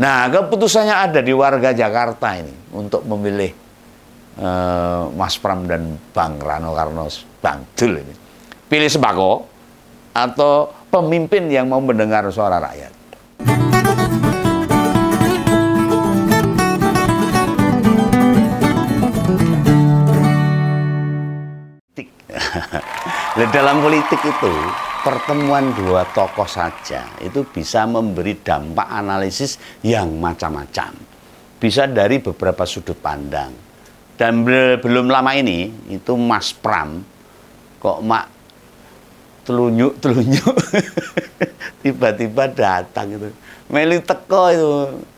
Nah, keputusannya ada di warga Jakarta ini untuk memilih Mas Pram dan Bang Rano Karno, Bang Dul ini. Pilih sembako atau pemimpin yang mau mendengar suara rakyat. Dalam politik itu, pertemuan dua tokoh saja itu bisa memberi dampak analisis yang macam-macam. Bisa dari beberapa sudut pandang. Dan belum lama ini, itu Mas Pram, kok mak telunyuk-telunyuk, tiba-tiba datang itu. Meli teko itu,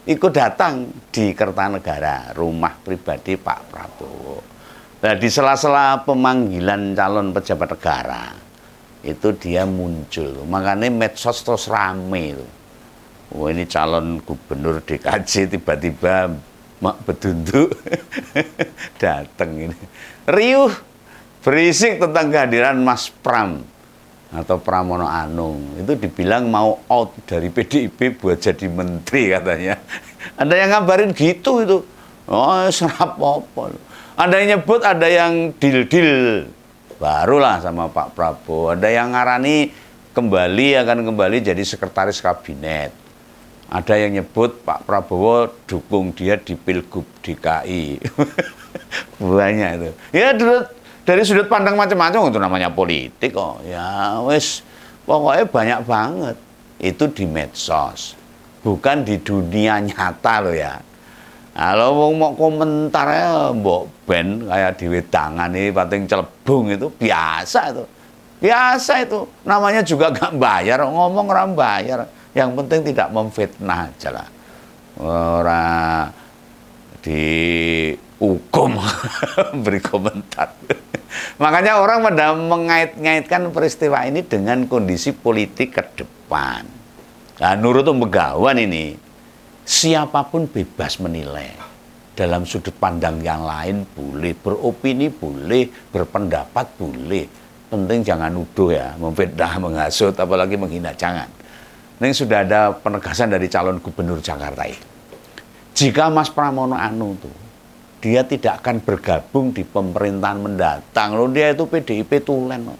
ikut datang di Kertanegara, rumah pribadi Pak Prabowo. Nah, di sela-sela pemanggilan calon pejabat negara, itu dia muncul. Makanya medsos terus rame itu. Wah, ini calon gubernur DKJ tiba-tiba mak bedunduk datang ini. Riuh, berisik tentang kehadiran Mas Pram atau Pramono Anung. Itu dibilang mau out dari PDIP buat jadi menteri katanya. Ada yang ngabarin gitu itu. Oh, serap apa. Ada yang nyebut, ada yang deal-deal. Barulah sama Pak Prabowo. Ada yang ngarani akan kembali jadi sekretaris kabinet. Ada yang nyebut Pak Prabowo dukung dia di Pilgub DKI. Banyak itu. Ya dari sudut pandang macam-macam, itu namanya politik kok. Ya wes, pokoknya banyak banget. Itu di medsos. Bukan di dunia nyata loh ya. Kalau mau komentar ya mbok ben kayak di wedangan ini pating celebung itu biasa itu. Biasa itu. Namanya juga gak bayar, ngomong orang bayar. Yang penting tidak memfitnah aja lah. Orang dihukum beri komentar. Makanya orang pada mengait-ngaitkan peristiwa ini dengan kondisi politik ke depan. Nah, Nurut Begawan ini, siapapun bebas menilai. Dalam sudut pandang yang lain boleh, beropini boleh, berpendapat boleh. Penting jangan nuduh ya, memfitnah, menghasut, apalagi menghina, jangan. Ini sudah ada penegasan dari calon gubernur Jakarta ini. Jika Mas Pramono Anung itu, dia tidak akan bergabung di pemerintahan mendatang. Loh, dia itu PDIP tulen.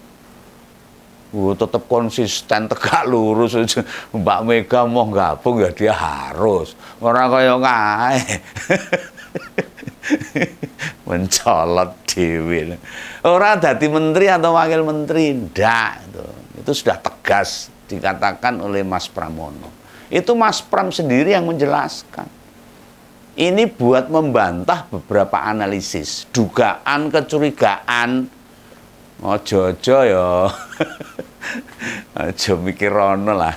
Tetap konsisten, tegak lurus. Mbak Mega mau gabung ya dia harus. Orang kaya ngae. Mencolot dewi. Orang dadi menteri atau wakil menteri, ndak. Itu sudah tegas dikatakan oleh Mas Pramono. Itu Mas Pram sendiri yang menjelaskan. Ini buat membantah beberapa analisis, dugaan, kecurigaan. Ojo-ojo ya. Ojo mikir rono lah.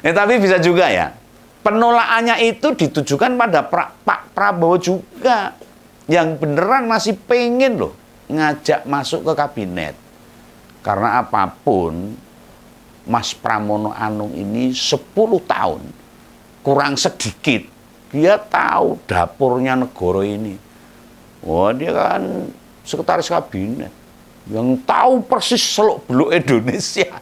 Tapi bisa juga ya. Penolakannya itu ditujukan pada Pak Prabowo juga. Yang beneran masih pengen loh ngajak masuk ke kabinet. Karena apapun, Mas Pramono Anung ini 10 tahun, kurang sedikit, dia tahu dapurnya negara ini. Wah, dia kan sekretaris kabinet yang tahu persis seluk-beluk Indonesia.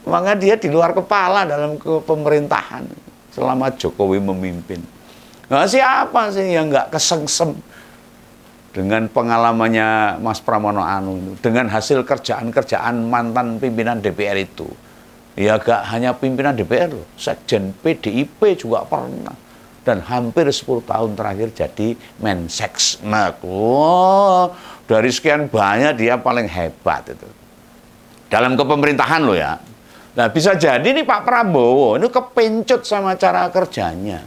Maka dia di luar kepala dalam pemerintahan selama Jokowi memimpin. Nah, siapa sih yang nggak kesengsem dengan pengalamannya Mas Pramono Anung, dengan hasil kerjaan-kerjaan mantan pimpinan DPR itu? Ya gak hanya pimpinan DPR loh, sekjen PDIP juga pernah. Dan hampir 10 tahun terakhir jadi Menseksnek. Wow, dari sekian banyak dia paling hebat itu. Dalam kepemerintahan loh ya. Nah, bisa jadi nih Pak Prabowo ini kepencut sama cara kerjanya.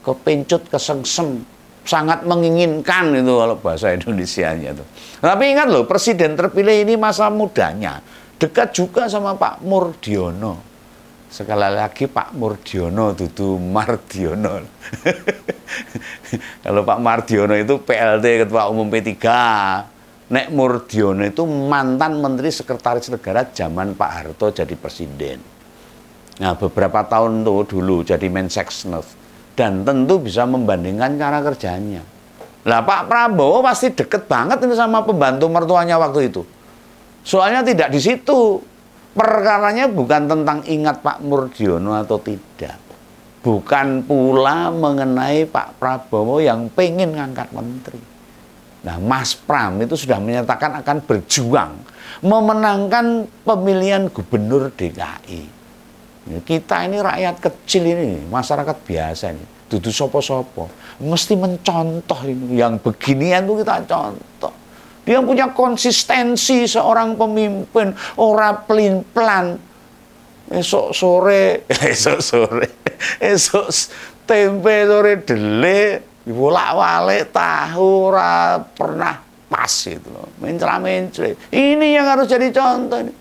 Kepencut, kesengsem, sangat menginginkan itu kalau bahasa Indonesianya itu. Tapi ingat loh, presiden terpilih ini masa mudanya dekat juga sama Pak Murdiono. Sekali lagi Pak Murdiono, dudu Mardiono. Kalau Pak Mardiono itu PLT Ketua Umum P3. Nek Murdiono itu mantan Menteri Sekretaris Negara zaman Pak Harto jadi presiden. Nah, beberapa tahun tuh dulu jadi Menseksnek. Dan tentu bisa membandingkan cara kerjanya. Lah Pak Prabowo pasti deket banget ini sama pembantu mertuanya waktu itu. Soalnya tidak di situ. Perkaranya bukan tentang ingat Pak Murdiono atau tidak. bukan pula mengenai Pak Prabowo yang pengen ngangkat menteri. Nah, Mas Pram itu sudah menyatakan akan berjuang memenangkan pemilihan gubernur DKI. Kita ini rakyat kecil ini, masyarakat biasa ini, dudu sopo-sopo, mesti mencontoh ini. Yang beginian tuh kita contoh. Dia punya konsistensi seorang pemimpin, ora pelin-pelan. Esok sore, esok tempe sore dele, bolak-balik tahu ora pernah pas itu loh. Mencela-mencela. Ini yang harus jadi contoh ini.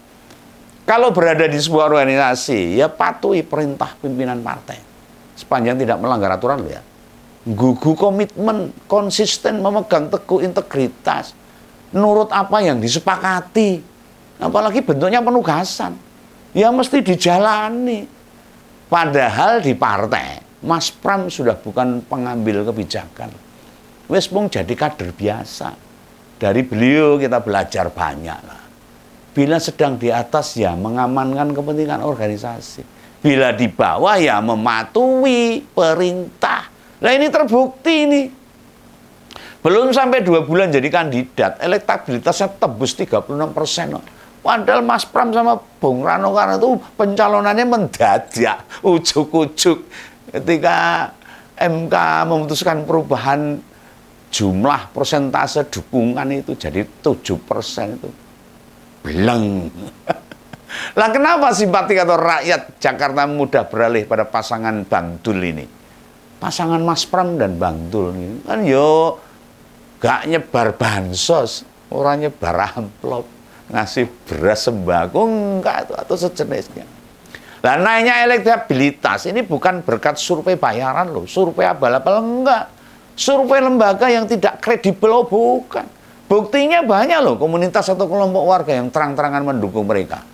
Kalau berada di sebuah organisasi, ya patuhi perintah pimpinan partai. Sepanjang tidak melanggar aturan ya. Gugu komitmen, konsisten memegang teguh integritas. Nurut apa yang disepakati. Apalagi bentuknya penugasan. Ya mesti dijalani. Padahal di partai, Mas Pram sudah bukan pengambil kebijakan. Wes mung jadi kader biasa. Dari beliau kita belajar banyak lah. Bila sedang di atas ya mengamankan kepentingan organisasi. Bila di bawah ya mematuhi perintah. Nah ini terbukti ini. Belum sampai 2 bulan jadi kandidat, elektabilitasnya tembus 36%. Padahal Mas Pram sama Bung Rano Karno itu pencalonannya mendadak, ujuk-ujuk. Ketika MK memutuskan perubahan jumlah persentase dukungan itu jadi 7% itu. Beleng. Lah kenapa simpatik atau rakyat Jakarta mudah beralih pada pasangan Bang Dul ini? Pasangan Mas Pram dan Bang Dul ini kan yo gak nyebar bansos, orang nyebar amplop, ngasih beras sembako enggak atau sejenisnya. Lah naiknya elektabilitas ini bukan berkat survei bayaran loh, survei abal-abal enggak. Survei lembaga yang tidak kredibel oh bukan. Buktinya banyak loh komunitas atau kelompok warga yang terang-terangan mendukung mereka.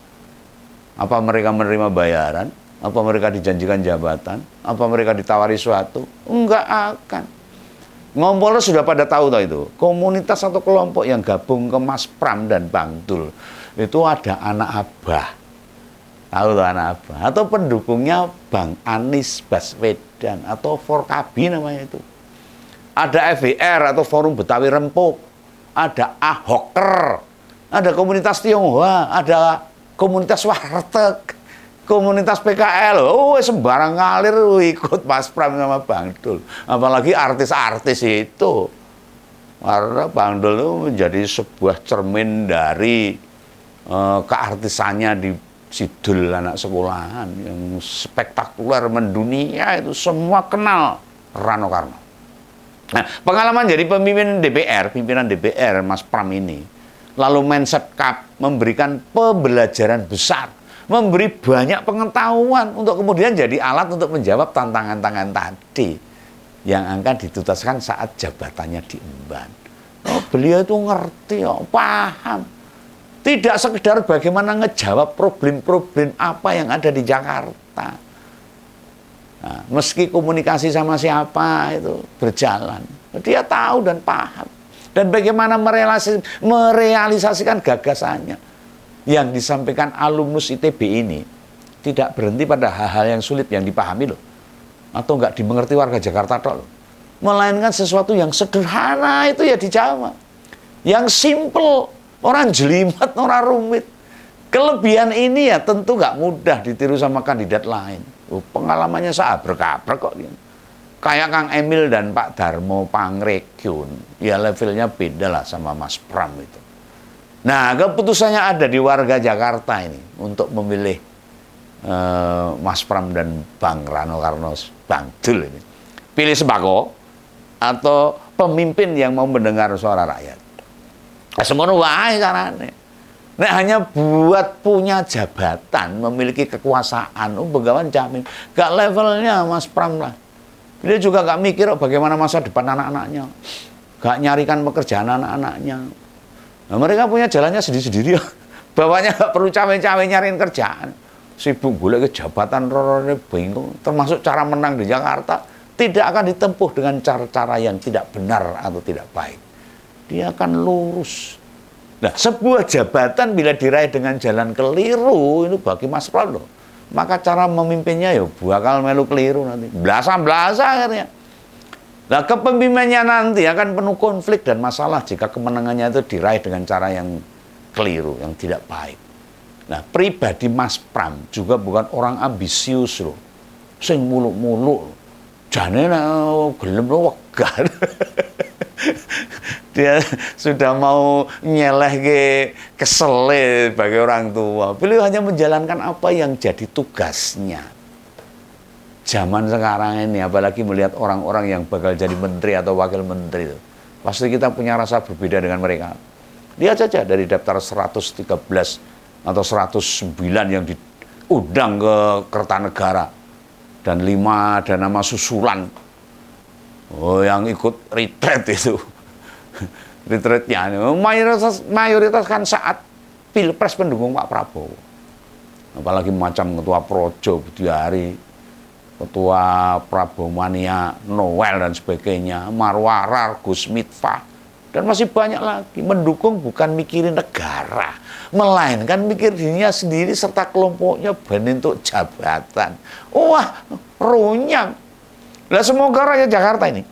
Apa mereka menerima bayaran? Apa mereka dijanjikan jabatan? Apa mereka ditawari suatu? Enggak akan. Ngompolnya sudah pada tahu itu. Komunitas atau kelompok yang gabung ke Mas Pram dan Bang Dul itu ada anak abah. Tahu tuh anak abah. Atau pendukungnya Bang Anies Baswedan atau Forkabi namanya itu. Ada FBR atau Forum Betawi Rempuk. Ada Ahoker, ada komunitas Tionghoa, ada komunitas Warteg, komunitas PKL. Oh, sembarang ngalir ikut Mas Pram sama Bang Dul. Apalagi artis-artis itu. Karena Bang Dul itu menjadi sebuah cermin dari keartisannya di Sidul anak sekolahan yang spektakuler mendunia itu semua kenal Rano Karno. Nah, pengalaman jadi pimpinan DPR Mas Pram ini, lalu Mensekap memberikan pembelajaran besar, memberi banyak pengetahuan untuk kemudian jadi alat untuk menjawab tantangan-tantangan tadi yang akan dituntaskan saat jabatannya diemban. Oh, beliau itu ngerti, oh, paham. Tidak sekedar bagaimana ngejawab problem-problem apa yang ada di Jakarta. Nah, meski komunikasi sama siapa itu berjalan, dia tahu dan paham. Dan bagaimana merealisasikan gagasannya. Yang disampaikan alumnus ITB ini tidak berhenti pada hal-hal yang sulit yang dipahami loh. Atau nggak dimengerti warga Jakarta loh. Melainkan sesuatu yang sederhana itu ya dijawab. Yang simple, orang jelimet, orang rumit. Kelebihan ini ya tentu nggak mudah ditiru sama kandidat lain. Pengalamannya seabrek-abrek kok. Kayak Kang Emil dan Pak Darmo Pangrekyun. Ya levelnya beda lah sama Mas Pram itu. Nah keputusannya ada di warga Jakarta ini. Untuk memilih Mas Pram dan Bang Rano Karno Bang Dul ini. Pilih sembako atau pemimpin yang mau mendengar suara rakyat. Semono wae carane. Nek hanya buat punya jabatan, memiliki kekuasaan, begawan jamin. Gak levelnya Mas Pram lah. Dia juga gak mikir bagaimana masa depan anak-anaknya. Gak nyarikan pekerjaan anak-anaknya. Nah, mereka punya jalannya sendiri-sendiri. Bapaknya gak perlu cawe-cawe nyariin kerjaan. Sibuk golek ke jabatan, rorone bingung. Termasuk cara menang di Jakarta. Tidak akan ditempuh dengan cara-cara yang tidak benar atau tidak baik. Dia akan lurus. Nah, sebuah jabatan bila diraih dengan jalan keliru, itu bagi Mas Pram loh. maka cara memimpinnya ya bakal melu keliru nanti. Blasa-blasa akhirnya. Nah, kepemimpinannya nanti akan penuh konflik dan masalah jika kemenangannya itu diraih dengan cara yang keliru, yang tidak baik. Nah, pribadi Mas Pram juga bukan orang ambisius loh. Sing muluk-muluk. Jane gelem wegan. Dia sudah mau nyeleh kesele bagi orang tua. Beliau hanya menjalankan apa yang jadi tugasnya. Zaman sekarang ini, apalagi melihat orang-orang yang bakal jadi menteri atau wakil menteri itu, pasti kita punya rasa berbeda dengan mereka. Lihat saja dari daftar 113 atau 109 yang diundang ke Kertanegara, dan 5 ada nama susulan. Oh, yang ikut retret itu. Retretnya mayoritas kan saat Pilpres pendukung Pak Prabowo. Apalagi macam Ketua Projo Budiari, Ketua Prabowo Mania, Noel dan sebagainya, Marwarar, Gus Mitfah, dan masih banyak lagi. Mendukung bukan mikirin negara, melainkan mikir dirinya sendiri serta kelompoknya bentuk jabatan. Wah, runyam. Nah, semoga rakyat Jakarta ini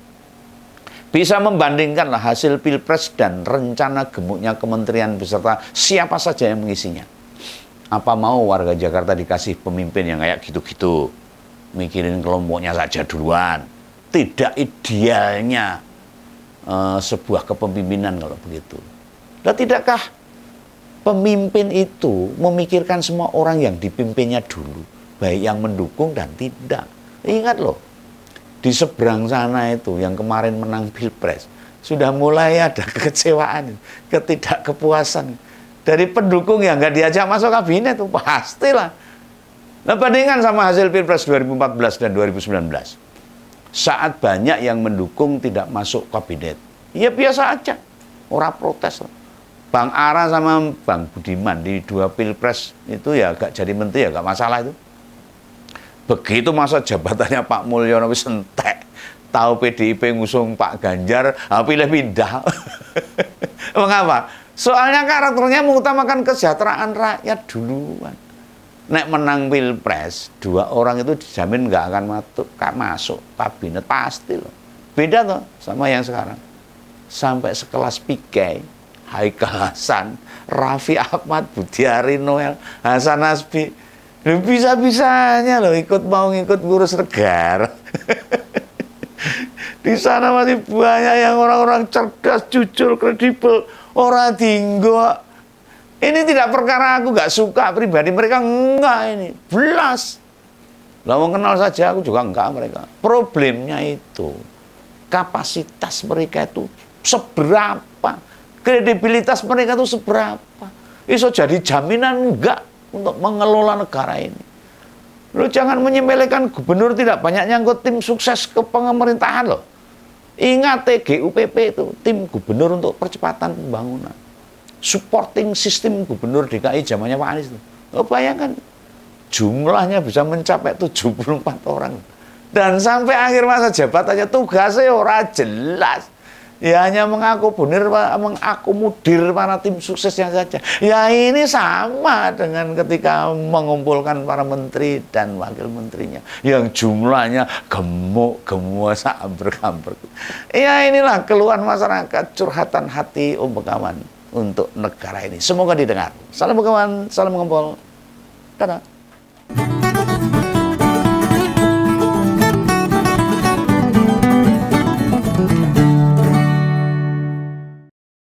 bisa membandingkanlah hasil Pilpres dan rencana gemuknya kementerian beserta siapa saja yang mengisinya. Apa mau warga Jakarta dikasih pemimpin yang kayak gitu-gitu, mikirin kelompoknya saja duluan? Tidak idealnya sebuah kepemimpinan kalau begitu. Dan tidakkah pemimpin itu memikirkan semua orang yang dipimpinnya dulu, baik yang mendukung dan tidak? Ingat loh, di seberang sana itu yang kemarin menang Pilpres sudah mulai ada kekecewaan, ketidakkepuasan dari pendukung yang nggak diajak masuk kabinet itu pastilah. Nah, bandingkan sama hasil Pilpres 2014 dan 2019. Saat banyak yang mendukung tidak masuk kabinet, ya biasa aja, orang protes. Bang Ara sama Bang Budiman di 2 Pilpres itu ya gak jadi menteri ya gak masalah itu. Begitu masa jabatannya Pak Mulyono wis entek, tahu PDIP ngusung Pak Ganjar, pilih pindah. Mengapa? Soalnya karakternya mengutamakan kesejahteraan rakyat duluan. Nek menang Pilpres, 2 orang itu dijamin nggak akan masuk kabinet pasti loh. Beda tuh sama yang sekarang. Sampai sekelas Pikai, Haikal Hasan, Raffi Ahmad, Budiari Noel, Hasan Nasbi, bisa-bisanya loh mau ngikut ngurus negara. Di sana masih banyak yang orang-orang cerdas, jujur, kredibel, orang tinggo. Ini tidak perkara aku gak suka pribadi mereka, enggak ini, belas. Lah mau kenal saja aku juga enggak mereka. Problemnya itu kapasitas mereka itu seberapa, kredibilitas mereka itu seberapa. Iso jadi jaminan enggak untuk mengelola negara ini. Lu jangan menyepelekan gubernur tidak banyak nyangkut tim sukses ke pemerintahan loh. Ingat TGUPP itu tim gubernur untuk percepatan pembangunan. Supporting sistem gubernur DKI zamannya Pak Anies itu. Oh, bayangkan jumlahnya bisa mencapai 74 orang. Dan sampai akhir masa jabatannya tugasnya ora jelas. Ya hanya mengakomodir para tim suksesnya saja. Ya ini sama dengan ketika mengumpulkan para menteri dan wakil menterinya yang jumlahnya gemuk samber-kamber. Ya inilah keluhan masyarakat, curhatan hati Begawan untuk negara ini. Semoga didengar. Salam Begawan, salam mengumpul. Dadah.